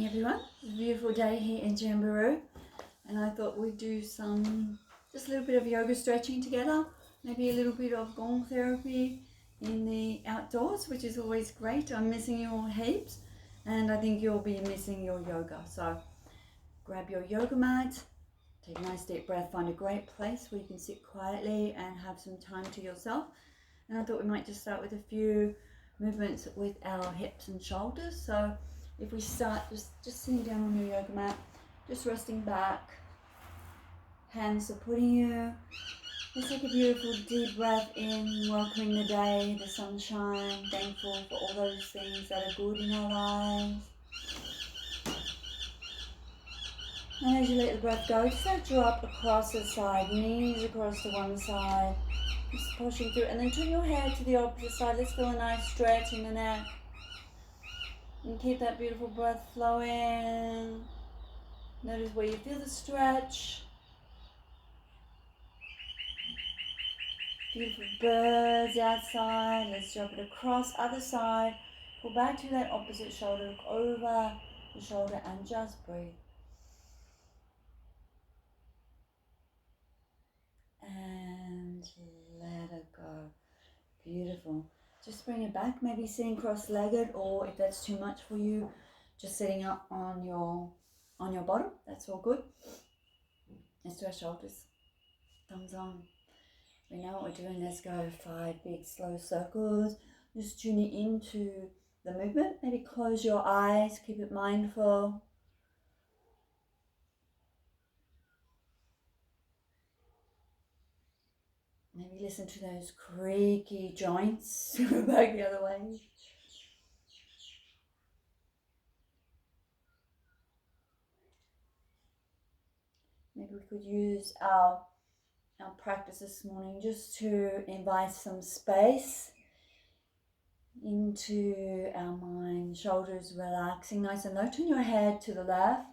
everyone. It's a beautiful day here in Jamberoo, and I thought we'd do just a little bit of yoga stretching together, maybe a little bit of gong therapy in the outdoors, which is always great. I'm missing you all heaps, and I think you'll be missing your yoga. So grab your yoga mat, take a nice deep breath, find a great place where you can sit quietly and have some time to yourself. And I thought we might just start with a few movements with our hips and shoulders. So if we start just sitting down on your yoga mat, just resting back, hands supporting you. Let's take a beautiful deep breath in, welcoming the day, the sunshine, thankful for all those things that are good in our lives. And as you let the breath go, just drop across the side, knees across to one side, just pushing through, and then turn your head to the opposite side. Let's feel a nice stretch in the neck. And keep that beautiful breath flowing. Notice where you feel the stretch. Beautiful birds outside. Let's drop it across, other side. Pull back to that opposite shoulder, look over the shoulder and just breathe. And let it go. Beautiful. Just bring it back, maybe sitting cross-legged, or if that's too much for you, just sitting up on your bottom. That's all good. Let's do our shoulders. Thumbs on. We know what we're doing. Let's go 5 big slow circles. Just tuning into the movement. Maybe close your eyes, keep it mindful. Maybe listen to those creaky joints. Go back the other way. Maybe we could use our practice this morning just to invite some space into our mind. Shoulders relaxing nice and low. Turn your head to the left.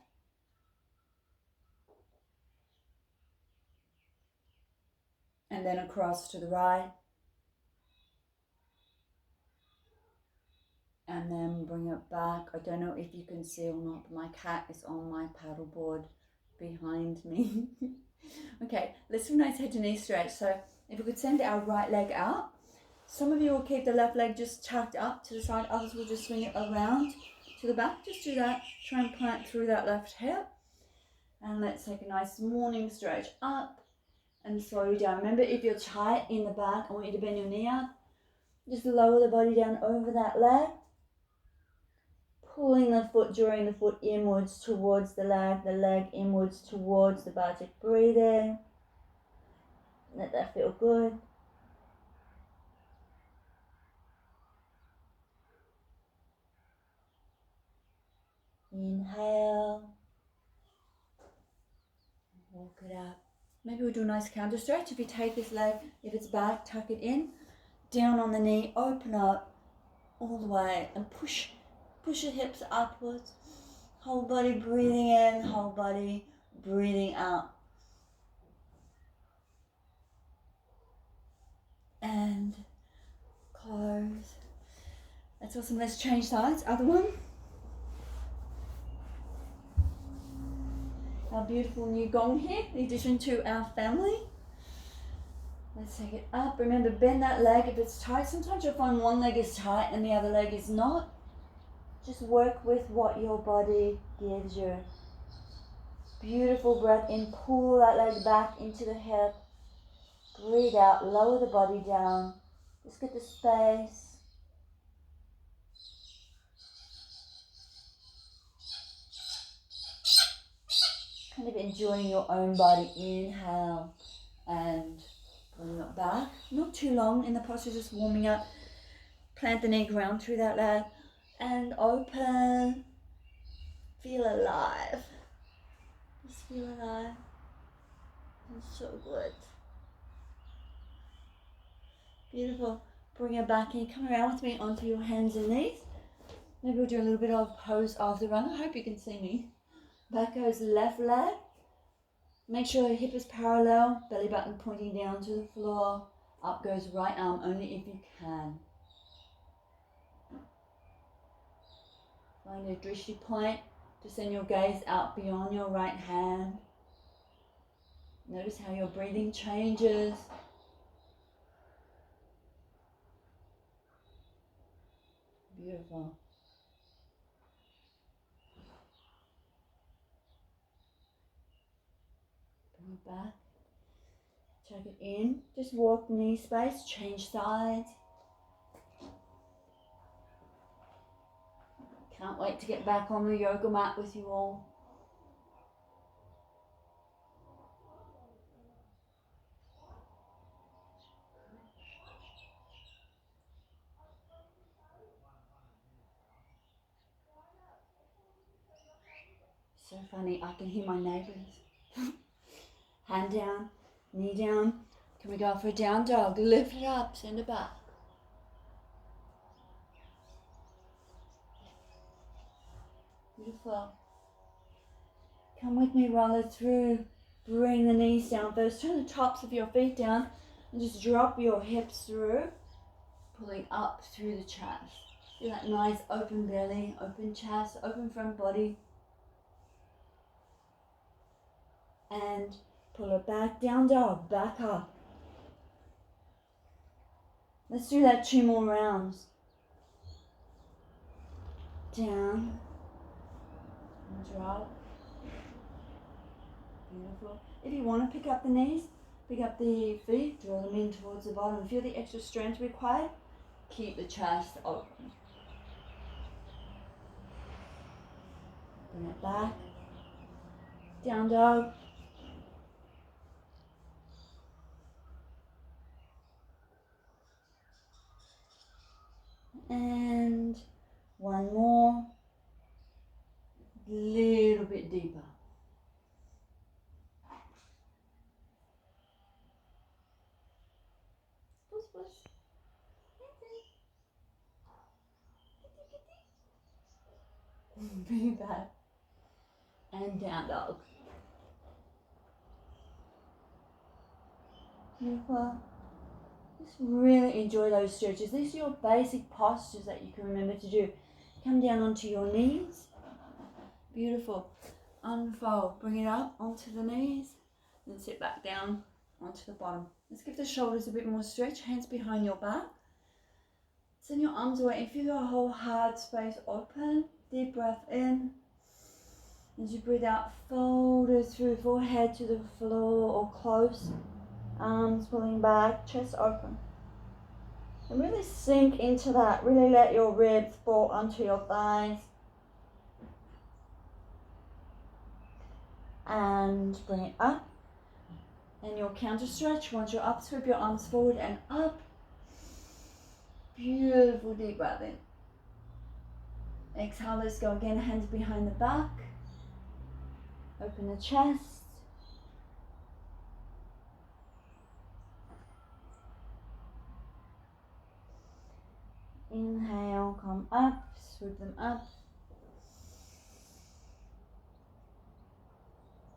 And then across to the right. And then bring it back. I don't know if you can see or not, but my cat is on my paddleboard behind me. Okay, let's do a nice head to knee stretch. So if we could send our right leg out. Some of you will keep the left leg just tucked up to the side. Others will just swing it around to the back. Just do that. Try and plant through that left hip. And let's take a nice morning stretch up and slow down. Remember, if you're tight in the back, I want you to bend your knee up. Just lower the body down over that leg. Pulling the foot, drawing the foot inwards towards the leg inwards towards the buttock. Breathe in. Let that feel good. Inhale. Walk it up. Maybe we'll do a nice counter stretch. If you take this leg, if it's back, tuck it in. Down on the knee, open up all the way and push your hips upwards. Whole body breathing in, whole body breathing out. And close. That's awesome. Let's change sides. Other one. Our beautiful new gong here, in addition to our family. Let's take it up. Remember, bend that leg if it's tight. Sometimes you'll find one leg is tight and the other leg is not. Just work with what your body gives you. Beautiful breath in. Pull that leg back into the hip. Breathe out. Lower the body down. Just get the space. Kind of enjoying your own body. Inhale and bring it back. Not too long in the posture, just warming up. Plant the knee, ground through that leg. And open. Feel alive. Just feel alive. It's so good. Beautiful. Bring it back in. Come around with me onto your hands and knees. Maybe we'll do a little bit of pose of the runner. I hope you can see me. Back goes left leg. Make sure your hip is parallel. Belly button pointing down to the floor. Up goes right arm, only if you can. Find a drishti point Just send your gaze out beyond your right hand. Notice how your breathing changes. Beautiful. Bring it back. Check it in. Just walk knee space, change sides. Can't wait to get back on the yoga mat with you all. So funny, I can hear my neighbours. Hand down, knee down. Can we go for a down dog? Lift it up, send it back. Beautiful. Come with me, roll it through. Bring the knees down first. Turn the tops of your feet down and just drop your hips through, pulling up through the chest. Feel that nice open belly, open chest, open front body. And pull it back, down dog, back up. Let's do that 2 more rounds. Down, and drop. Beautiful. If you want to pick up the knees, pick up the feet, draw them in towards the bottom. Feel the extra strength required. Keep the chest open. Bring it back. Down dog. And 1 more. Little bit deeper. Push, push. Bring it back. And down dog. Beautiful. Just really enjoy those stretches. These are your basic postures that you can remember to do. Come down onto your knees. Beautiful. Unfold. Bring it up onto the knees. Then sit back down onto the bottom. Let's give the shoulders a bit more stretch. Hands behind your back. Send your arms away and feel your whole heart space open. Deep breath in. As you breathe out, fold it through, forehead to the floor or close. Arms pulling back, chest open. And really sink into that. Really let your ribs fall onto your thighs. And bring it up. And your counter stretch. Once you're up, sweep your arms forward and up. Beautiful deep breath in. Exhale, let's go again. Hands behind the back. Open the chest. Inhale, come up, swoop them up.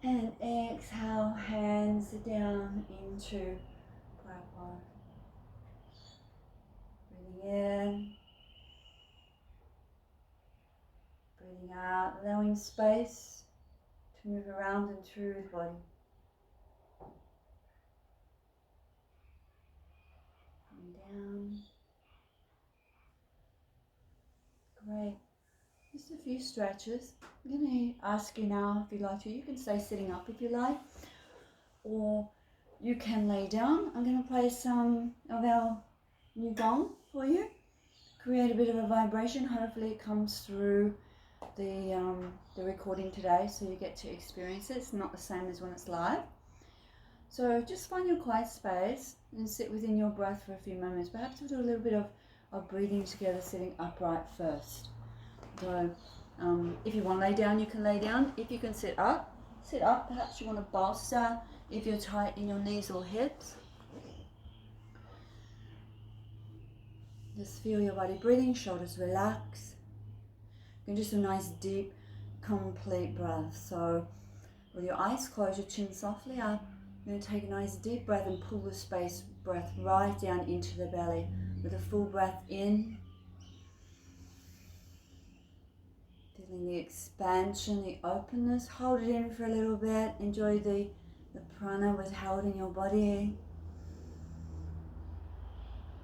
And exhale, hands down into Prabhu. Breathing in. Breathing out, allowing space to move around and through the body. Coming down. Great. Just a few stretches. I'm going to ask you now, if you'd like to, you can stay sitting up if you like, or you can lay down. I'm going to play some of our new gong for you. Create a bit of a vibration. Hopefully it comes through the recording today, so you get to experience it. It's not the same as when it's live. So just find your quiet space and sit within your breath for a few moments. Perhaps we'll do a little bit of breathing together, sitting upright first. So if you want to lay down, you can lay down. If you can sit up, sit up. Perhaps you want to bolster if you're tight in your knees or hips. Just feel your body breathing, shoulders relax. You can just a nice deep, complete breath. So with your eyes closed, your chin softly up. You're going to take a nice deep breath and pull the space breath right down into the belly with a full breath in. Feel feeling the expansion, the openness. Hold it in for a little bit. Enjoy the prana was held in your body.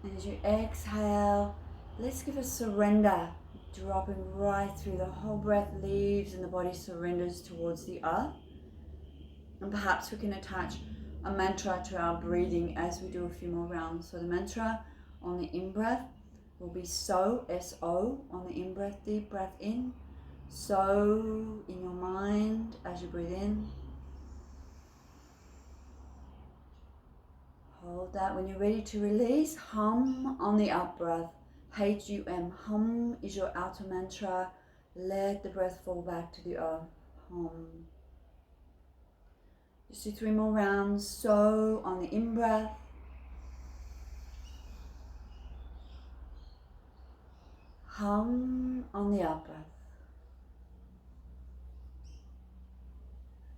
And as you exhale, let's give a surrender, dropping right through. The whole breath leaves and the body surrenders towards the earth. And perhaps we can attach a mantra to our breathing as we do a few more rounds. So the mantra on the in-breath will be So, S-O, on the in-breath, deep breath in. So in your mind as you breathe in. Hold that. When you're ready to release, hum on the out-breath. H-U-M. Hum is your outer mantra. Let the breath fall back to the earth. Hum. Just do 3 more rounds. So on the in-breath. Hum on the out-breath.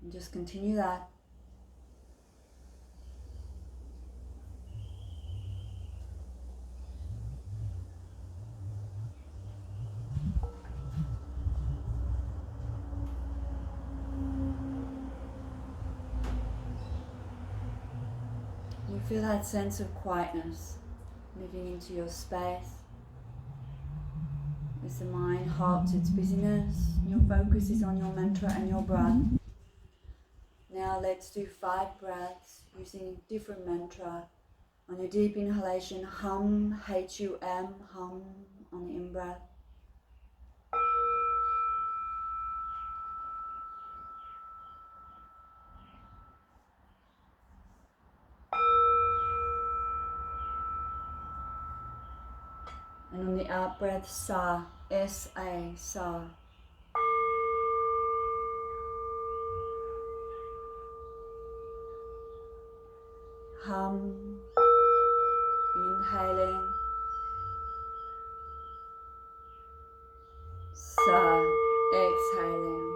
And just continue that. You feel that sense of quietness moving into your space. As the mind halts its busyness, your focus is on your mantra and your breath. Now let's do 5 breaths using different mantra. On your deep inhalation, hum, H-U-M, hum on the in-breath. And on the out-breath, sa, S-A, sa. Hum, inhaling, sa, exhaling.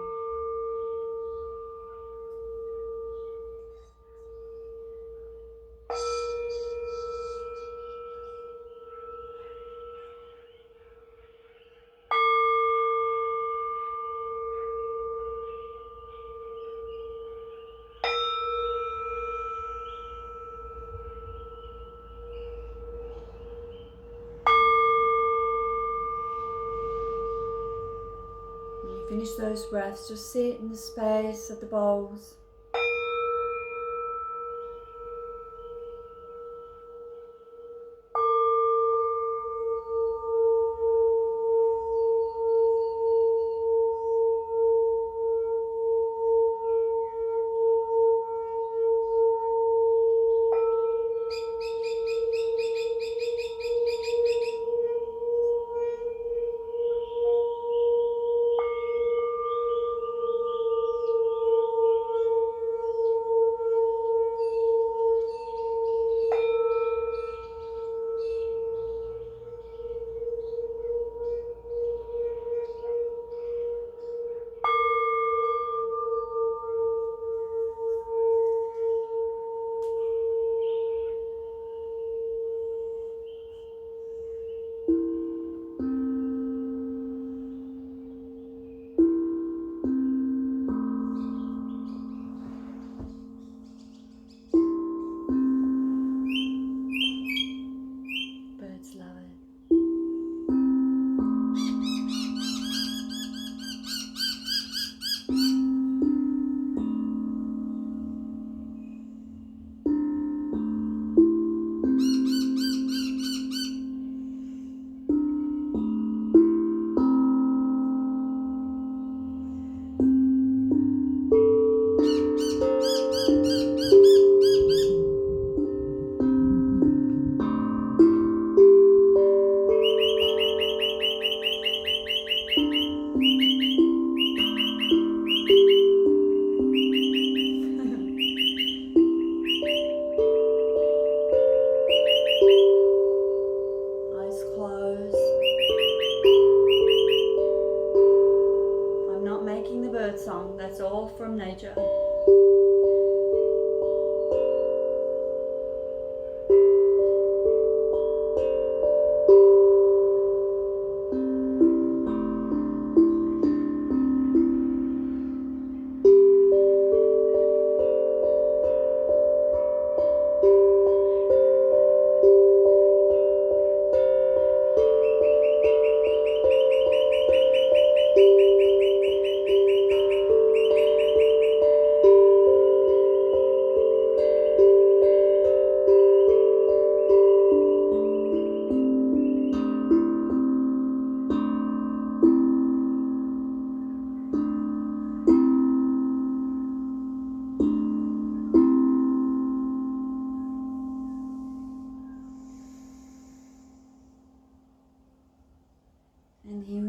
Finish those breaths, just sit in the space of the bowls.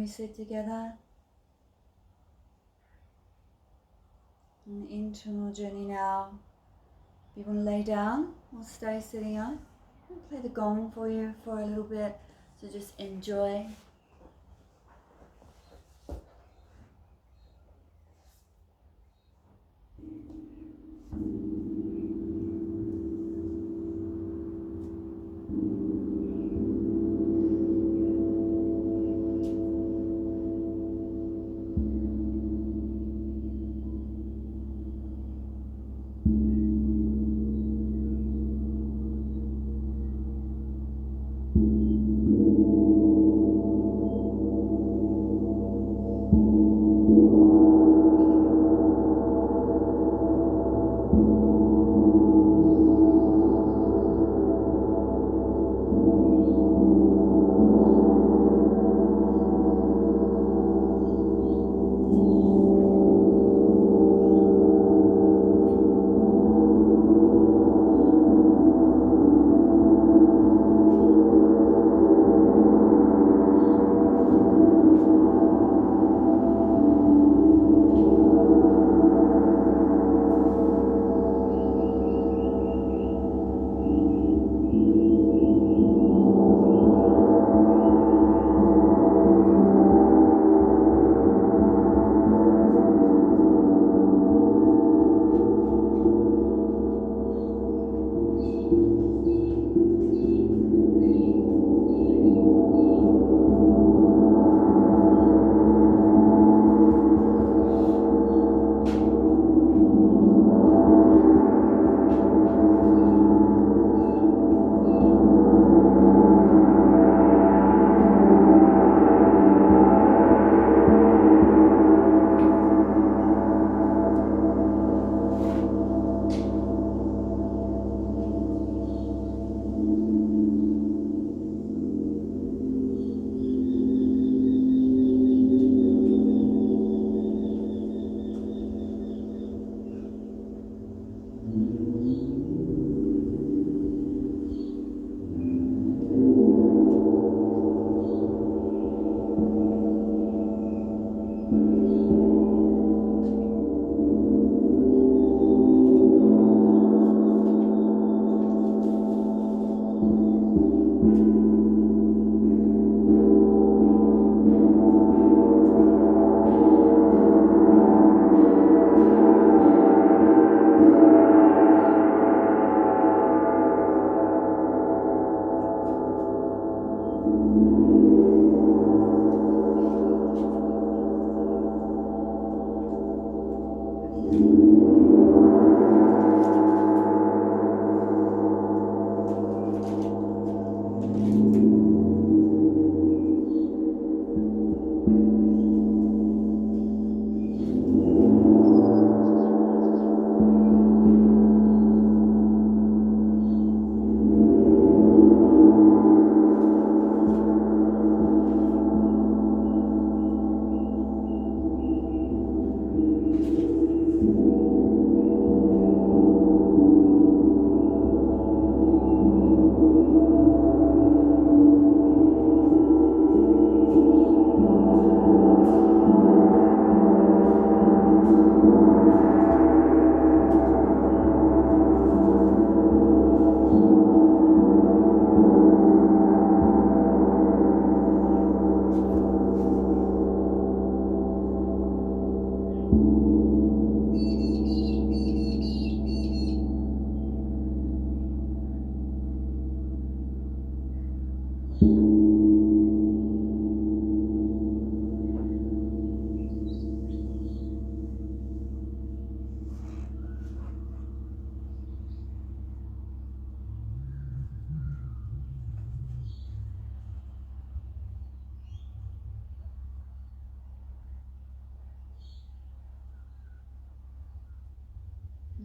we sit together. An internal journey now. If you want to lay down or stay sitting up, I'll play the gong for you for a little bit, so just enjoy.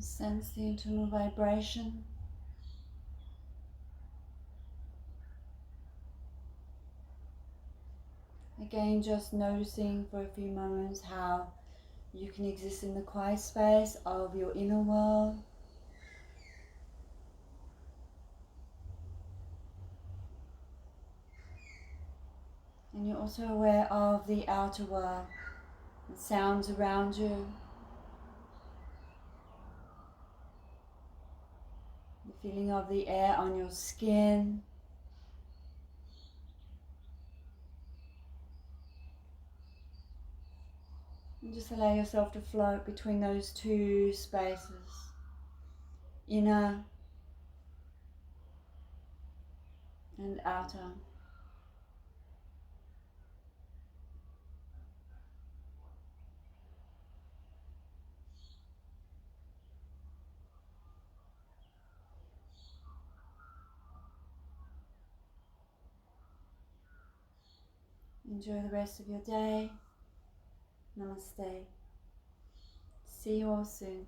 Sense the internal vibration. Again, just noticing for a few moments how you can exist in the quiet space of your inner world. And you're also aware of the outer world, the sounds around you, the feeling of the air on your skin. And just allow yourself to float between those two spaces, inner and outer. Enjoy the rest of your day. Namaste. See you all soon.